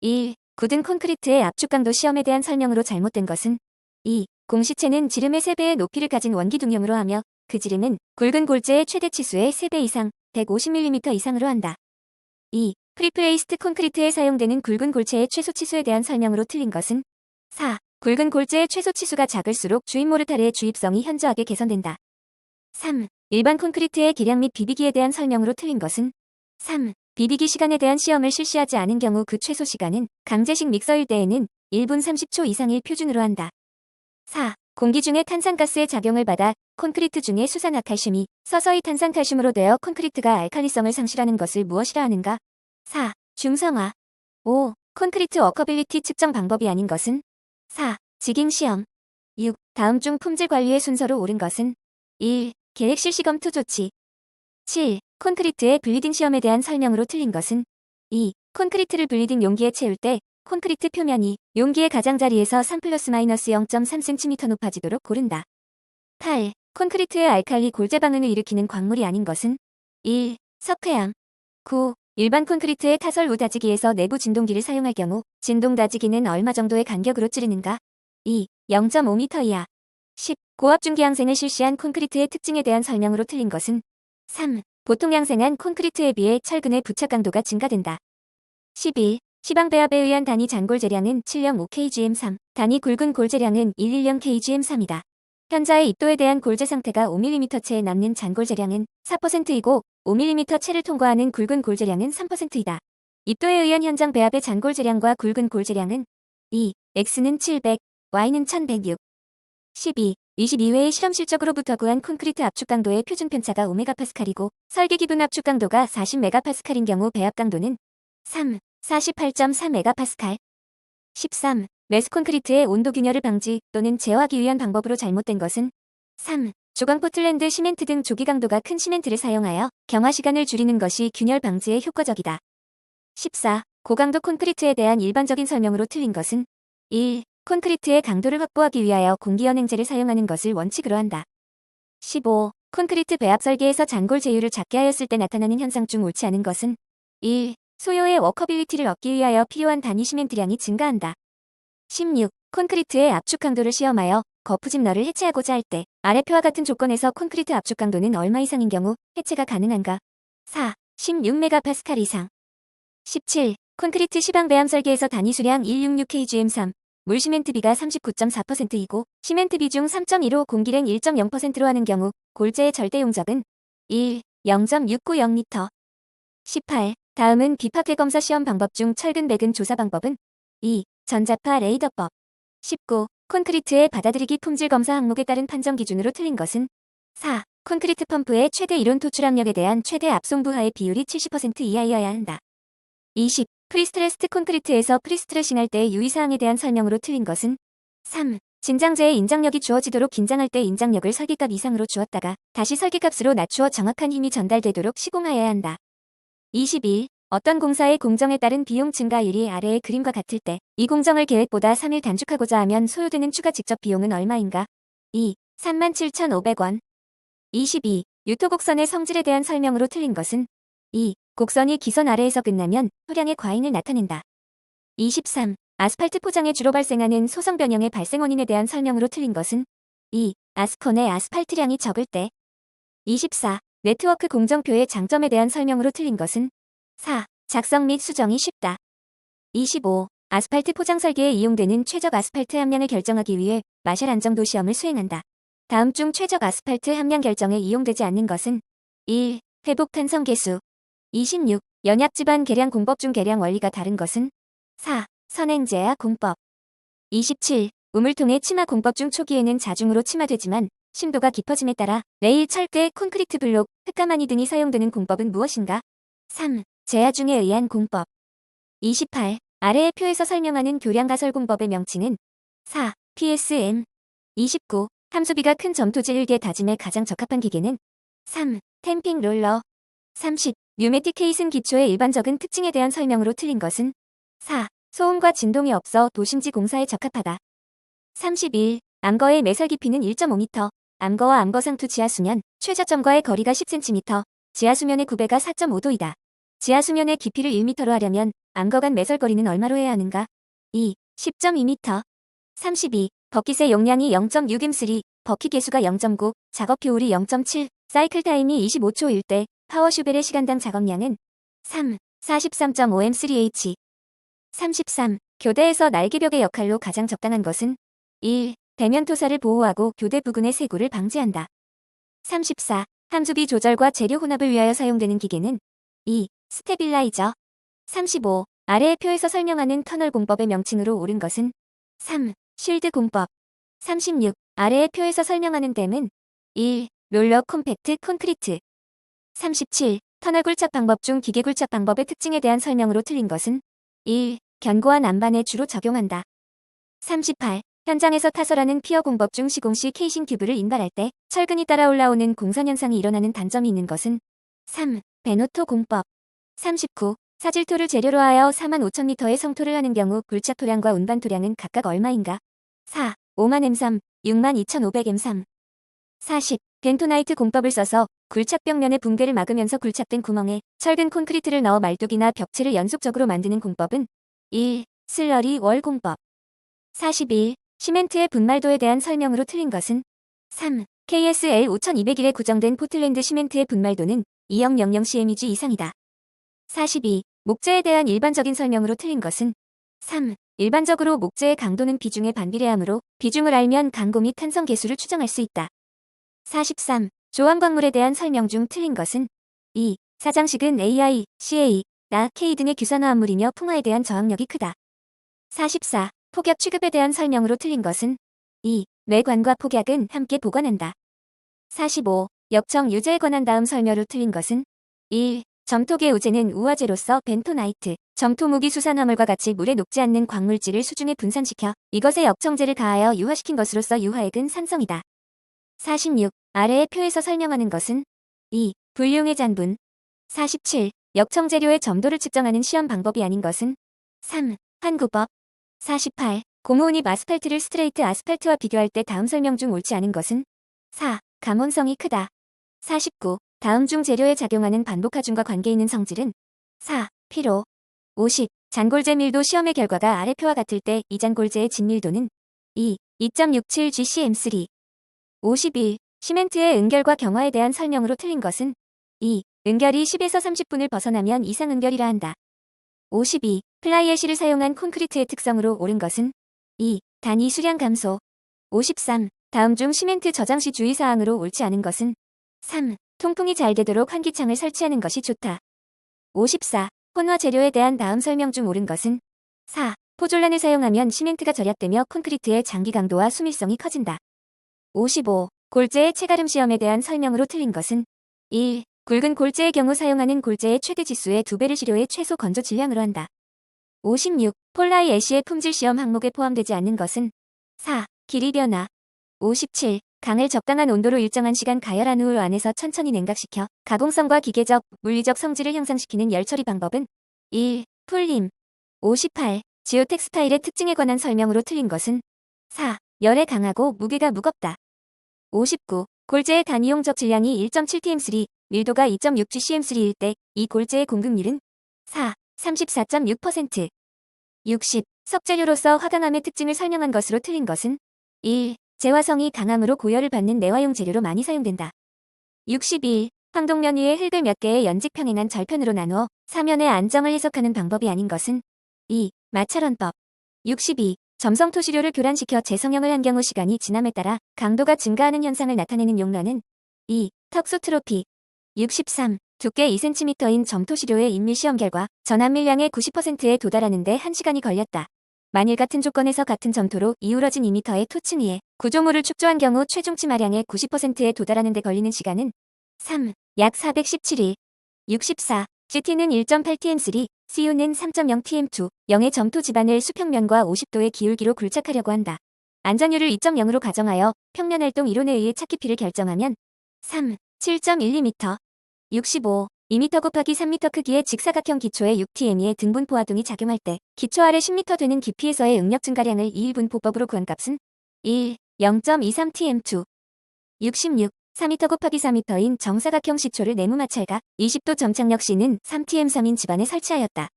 1. 굳은 콘크리트의 압축 강도 시험에 대한 설명으로 잘못된 것은 2. 공시체는 지름의 3배의 높이를 가진 원기둥형으로 하며 그 지름은 굵은 골재의 최대 치수의 3배 이상 150mm 이상으로 한다. 2. 프리플레이스트 콘크리트에 사용되는 굵은 골재의 최소 치수에 대한 설명으로 틀린 것은 4. 굵은 골재의 최소 치수가 작을수록 주입 모르타르의 주입성이 현저하게 개선된다. 3. 일반 콘크리트의 계량 및 비비기에 대한 설명으로 틀린 것은 3. 비비기 시간에 대한 시험을 실시하지 않은 경우 그 최소 시간은 강제식 믹서일 때에는 1분 30초 이상을 표준으로 한다. 4. 공기 중에 탄산가스의 작용을 받아 콘크리트 중에 수산화칼슘이 서서히 탄산칼슘으로 되어 콘크리트가 알칼리성을 상실하는 것을 무엇이라 하는가? 4. 중성화. 5. 콘크리트 워커빌리티 측정 방법이 아닌 것은 4. 직잉시험. 6. 다음 중 품질 관리의 순서로 옳은 것은 1. 계획 실시 검토 조치. 7. 콘크리트의 블리딩 시험에 대한 설명으로 틀린 것은 2. 콘크리트를 블리딩 용기에 채울 때 콘크리트 표면이 용기의 가장자리에서 3+-0.3cm 높아지도록 고른다. 8. 콘크리트의 알칼리 골재 반응을 일으키는 광물이 아닌 것은 1. 석회암. 9. 일반 콘크리트의 타설 우다지기에서 내부 진동기를 사용할 경우 진동 다지기는 얼마 정도의 간격으로 찌르는가? 2. 0.5m 이하. 10. 고압 중기양생을 실시한 콘크리트의 특징에 대한 설명으로 틀린 것은 3. 보통 양생한 콘크리트에 비해 철근의 부착 강도가 증가된다. 11. 시방 배합에 의한 단위 잔골 재량은 705kgm3, 단위 굵은 골 재량은 110kgm3이다. 현자의 입도에 대한 골재 상태가 5mm체에 남는 잔골 재량은 4%이고 5mm체를 통과하는 굵은 골 재량은 3%이다. 입도에 의한 현장 배합의 잔골 재량과 굵은 골 재량은 2. X는 700, Y는 1106. 12. 22회의 실험실적으로부터 구한 콘크리트 압축 강도의 표준 편차가 5MPa이고 설계 기본 압축 강도가 40MPa인 경우 배합 강도는 3. 48.3MPa. 13. 매스 콘크리트의 온도 균열을 방지 또는 제어하기 위한 방법으로 잘못된 것은 3. 조광 포틀랜드 시멘트 등 조기 강도가 큰 시멘트를 사용하여 경화 시간을 줄이는 것이 균열 방지에 효과적이다. 14. 고강도 콘크리트에 대한 일반적인 설명으로 틀린 것은 1. 콘크리트의 강도를 확보하기 위하여 공기연행제를 사용하는 것을 원칙으로 한다. 15. 콘크리트 배합 설계에서 잔골 제율을 작게 하였을 때 나타나는 현상 중 옳지 않은 것은 1. 소요의 워커빌리티를 얻기 위하여 필요한 단위 시멘트량이 증가한다. 16. 콘크리트의 압축 강도를 시험하여 거푸집너를 해체하고자 할 때 아래표와 같은 조건에서 콘크리트 압축 강도는 얼마 이상인 경우 해체가 가능한가? 4. 16MPa 이상. 17. 콘크리트 시방 배합 설계에서 단위 수량 166kgm3, 물 시멘트 비가 39.4%이고 시멘트 비중 3.15 공기량 1.0%로 하는 경우 골재의 절대 용적은 1. 0.690L. 18. 다음은 비파괴 검사 시험 방법 중 철근 배근 조사 방법은 2. 전자파 레이더법. 19. 콘크리트의 받아들이기 품질 검사 항목에 따른 판정 기준으로 틀린 것은 4. 콘크리트 펌프의 최대 이론 토출 압력에 대한 최대 압송부하의 비율이 70% 이하여야 한다. 20. 프리스트레스트 콘크리트에서 프리스트레싱할 때의 유의사항에 대한 설명으로 틀린 것은 3. 진장제에 인장력이 주어지도록 긴장할 때 인장력을 설계값 이상으로 주었다가 다시 설계값으로 낮추어 정확한 힘이 전달되도록 시공하여야 한다. 21. 어떤 공사의 공정에 따른 비용 증가율이 아래의 그림과 같을 때 이 공정을 계획보다 3일 단축하고자 하면 소요되는 추가 직접 비용은 얼마인가? 2. 37,500원. 22. 유토곡선의 성질에 대한 설명으로 틀린 것은 2. 곡선이 기선 아래에서 끝나면 소량의 과잉을 나타낸다. 23. 아스팔트 포장에 주로 발생하는 소성 변형의 발생 원인에 대한 설명으로 틀린 것은 2. 아스콘의 아스팔트량이 적을 때. 24. 네트워크 공정표의 장점에 대한 설명으로 틀린 것은 4. 작성 및 수정이 쉽다. 25. 아스팔트 포장 설계에 이용되는 최적 아스팔트 함량을 결정하기 위해 마샬 안정도 시험을 수행한다. 다음 중 최적 아스팔트 함량 결정에 이용되지 않는 것은 1. 회복 탄성 계수. 26. 연약 지반 계량 공법 중 계량 원리가 다른 것은 4. 선행제야 공법. 27. 우물통의 치마 공법 중 초기에는 자중으로 치마되지만 심도가 깊어짐에 따라 레일, 철근, 콘크리트 블록, 흙가마니 등이 사용되는 공법은 무엇인가? 3. 제하중에 의한 공법. 28. 아래의 표에서 설명하는 교량 가설 공법의 명칭은 4. PSM. 29. 함수비가 큰 점토질 일개 다짐에 가장 적합한 기계는 3. 탬핑 롤러. 30. 뉴매틱 케이슨 기초의 일반적인 특징에 대한 설명으로 틀린 것은 4. 소음과 진동이 없어 도심지 공사에 적합하다. 31. 암거의 매설 깊이는 1.5m, 암거와 암거 상투 지하수면 최저점과의 거리가 10cm, 지하수면의 9배가 4.5도이다. 지하수면의 깊이를 1m로 하려면 암거 간 매설거리는 얼마로 해야 하는가? 2. 10.2m. 32. 버킷의 용량이 0.6m3, 버킷 개수가 0.9, 작업 효율이 0.7, 사이클 타임이 25초일 때 파워 슈벨의 시간당 작업량은 3. 43.5m3h. 33. 교대에서 날개벽의 역할로 가장 적당한 것은 1. 대면 토사를 보호하고 교대 부근의 세구를 방지한다. 34. 함수비 조절과 재료 혼합을 위하여 사용되는 기계는 2. 스테빌라이저. 35. 아래의 표에서 설명하는 터널 공법의 명칭으로 옳은 것은 3. 쉴드 공법. 36. 아래의 표에서 설명하는 댐은 1. 롤러 콤팩트 콘크리트. 37. 터널 굴착 방법 중 기계 굴착 방법의 특징에 대한 설명으로 틀린 것은 1. 견고한 안반에 주로 적용한다. 38. 현장에서 타설하는 피어 공법 중 시공 시 케이싱 튜브를 인발할 때 철근이 따라 올라오는 공선 현상이 일어나는 단점이 있는 것은 3. 베노토 공법. 39. 사질토를 재료로 하여 45,000m의 성토를 하는 경우 굴착 토량과 운반 토량은 각각 얼마인가? 4. 5만 M3, 62,500 M3. 40. 벤토나이트 공법을 써서 굴착 벽면의 붕괴를 막으면서 굴착된 구멍에 철근 콘크리트를 넣어 말뚝이나 벽체를 연속적으로 만드는 공법은 1. 슬러리 월 공법. 41. 시멘트의 분말도에 대한 설명으로 틀린 것은 3. KSL 5201에 구정된 포틀랜드 시멘트의 분말도는 2000cmg 이상이다. 42. 목재에 대한 일반적인 설명으로 틀린 것은 3. 일반적으로 목재의 강도는 비중에 반비례하므로 비중을 알면 강도 및 탄성 계수를 추정할 수 있다. 43. 조합광물에 대한 설명 중 틀린 것은 2. 사장식은 AI, CA, 나, K 등의 규산화합물이며 풍화에 대한 저항력이 크다. 44. 폭약 취급에 대한 설명으로 틀린 것은 2. 뇌관과 폭약은 함께 보관한다. 45. 역청 유제에 관한 다음 설명으로 틀린 것은 1. 점토계 우제는 우화제로서 벤토나이트, 점토 무기 수산화물과 같이 물에 녹지 않는 광물질을 수중에 분산시켜 이것에 역청제를 가하여 유화시킨 것으로서 유화액은 산성이다. 46. 아래의 표에서 설명하는 것은 2. 불용의 잔분. 47. 역청재료의 점도를 측정하는 시험 방법이 아닌 것은 3. 환구법. 48. 고무운입 아스팔트를 스트레이트 아스팔트와 비교할 때 다음 설명 중 옳지 않은 것은 4. 감온성이 크다. 49. 다음 중 재료에 작용하는 반복하중과 관계있는 성질은 4. 피로. 50. 잔골재 밀도 시험의 결과가 아래 표와 같을 때 이 잔골재의 진밀도는 2. 2.67 GCM3. 51. 시멘트의 은결과 경화에 대한 설명으로 틀린 것은 2. 은결이 10에서 30분을 벗어나면 이상 은결이라 한다. 52. 플라이애쉬를 사용한 콘크리트의 특성으로 옳은 것은 2. 단위 수량 감소. 53. 다음 중 시멘트 저장 시 주의사항으로 옳지 않은 것은 3. 통풍이 잘 되도록 환기창을 설치하는 것이 좋다. 54. 혼화 재료에 대한 다음 설명 중 옳은 것은 4. 포졸란을 사용하면 시멘트가 절약되며 콘크리트의 장기 강도와 수밀성이 커진다. 55. 골재의 체가름 시험에 대한 설명으로 틀린 것은 1. 굵은 골재의 경우 사용하는 골재의 최대 지수의 2배를 시료의 최소 건조 질량으로 한다. 56. 폴라이 애쉬의 품질 시험 항목에 포함되지 않는 것은 4. 길이 변화. 57. 강을 적당한 온도로 일정한 시간 가열한 후 안에서 천천히 냉각시켜 가공성과 기계적, 물리적 성질을 향상시키는 열처리 방법은 1. 풀림. 58. 지오텍스타일의 특징에 관한 설명으로 틀린 것은 4. 열에 강하고 무게가 무겁다. 59. 골재의 단위용적 질량이 1.7tm3, 밀도가 2.6gcm3일 때 이 골재의 공급률은 4. 34.6%. 60. 석재료로서 화강암의 특징을 설명한 것으로 틀린 것은 1. 재화성이 강함으로 고열을 받는 내화용 재료로 많이 사용된다. 61. 황동면 위에 흙을 몇 개의 연직 평행한 절편으로 나누어 사면의 안정을 해석하는 방법이 아닌 것은 2. 마찰원법. 62. 점성토시료를 교란시켜 재성형을 한 경우 시간이 지남에 따라 강도가 증가하는 현상을 나타내는 용어는 2. 턱수트로피. 63. 두께 2cm인 점토시료의 인밀시험 결과 전압밀량의 90%에 도달하는 데 1시간이 걸렸다. 만일 같은 조건에서 같은 점토로 이우러진 2m의 토층 위에 구조물을 축조한 경우 최종 치마량의 90%에 도달하는 데 걸리는 시간은 3. 약 417일. 64. GT는 1.8tm3, CU는 3.0tm2, 0의 점토 지반을 수평면과 50도의 기울기로 굴착하려고 한다. 안전율을 2.0으로 가정하여 평면활동 이론에 의해 차키피를 결정하면 3. 7.12m. 65. 2m 곱하기 3m 크기의 직사각형 기초에 6tm의 등분포화동이 작용할 때 기초 아래 10m 되는 깊이에서의 응력 증가량을 2일분포법으로 구한 값은 1. 0.23tm2. 66. 4m 곱하기 4m인 정사각형 시초를 네모마찰각 20도 점착력 C는 3tm3인 집안에 설치하였다.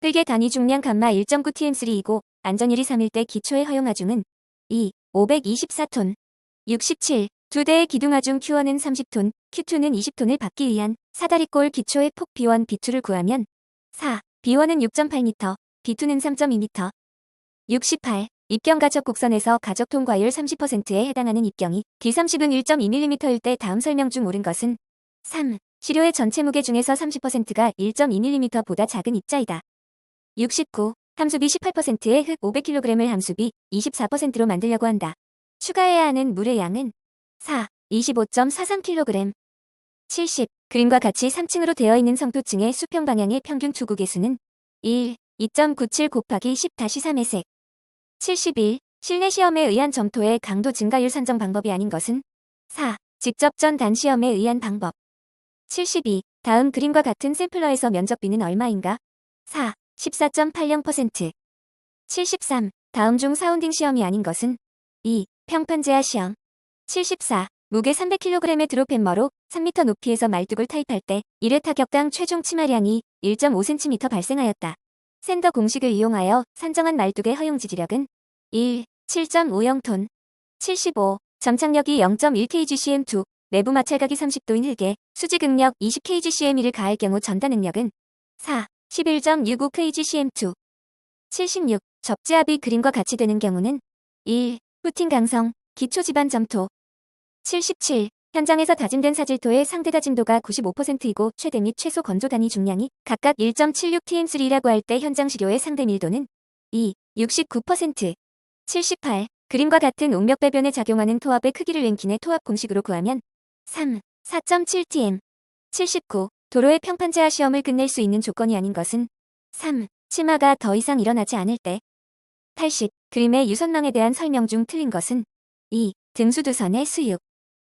흙의 단위 중량 감마 1.9tm3이고 안전율이 3일 때 기초의 허용하중은 2. 524톤. 67. 두 대의 기둥하중 Q1은 30톤, Q2는 20톤을 받기 위한 사다리꼴 기초의 폭 B1, B2를 구하면 4. B1은 6.8m, B2는 3.2m. 68. 입경 가적 곡선에서 가적 통과율 30%에 해당하는 입경이 D30은 1.2mm일 때 다음 설명 중 옳은 것은 3. 시료의 전체 무게 중에서 30%가 1.2mm보다 작은 입자이다. 69. 함수비 18%의 흙 500kg을 함수비 24%로 만들려고 한다. 추가해야 하는 물의 양은 4. 25.43kg. 70. 그림과 같이 3층으로 되어 있는 성토층의 수평 방향의 평균 투구 개수는 1. 2.97 곱하기 10-3의 색. 71. 실내 시험에 의한 점토의 강도 증가율 산정 방법이 아닌 것은 4. 직접 전단 시험에 의한 방법. 72. 다음 그림과 같은 샘플러에서 면적비는 얼마인가? 4. 14.80%. 73. 다음 중 사운딩 시험이 아닌 것은 2. 평판제하 시험. 74. 무게 300kg의 드롭 햄머로 3m 높이에서 말뚝을 타입할 때 1회 타격당 최종 치마량이 1.5cm 발생하였다. 샌더 공식을 이용하여 산정한 말뚝의 허용 지지력은 1. 7.50톤. 75. 점착력이 0.1kgcm2. 내부 마찰각이 30도인 흙에 수지 극력 20kgcm1을 가할 경우 전단 능력은 4. 11.65kgcm2. 76. 접지압이 그림과 같이 되는 경우는 1. 후팅 강성, 기초 지반 점토. 77. 현장에서 다짐된 사질토의 상대 다짐도가 95%이고 최대 및 최소 건조 단위 중량이 각각 1.76tm3라고 할 때 현장 시료의 상대 밀도는 2. 69%. 78. 그림과 같은 옥력 배변에 작용하는 토합의 크기를 랭킨의 토합 공식으로 구하면 3. 4.7tm. 79. 도로의 평판제하 시험을 끝낼 수 있는 조건이 아닌 것은 3. 치마가 더 이상 일어나지 않을 때. 80. 그림의 유선망에 대한 설명 중 틀린 것은 2. 등수두선의 수육.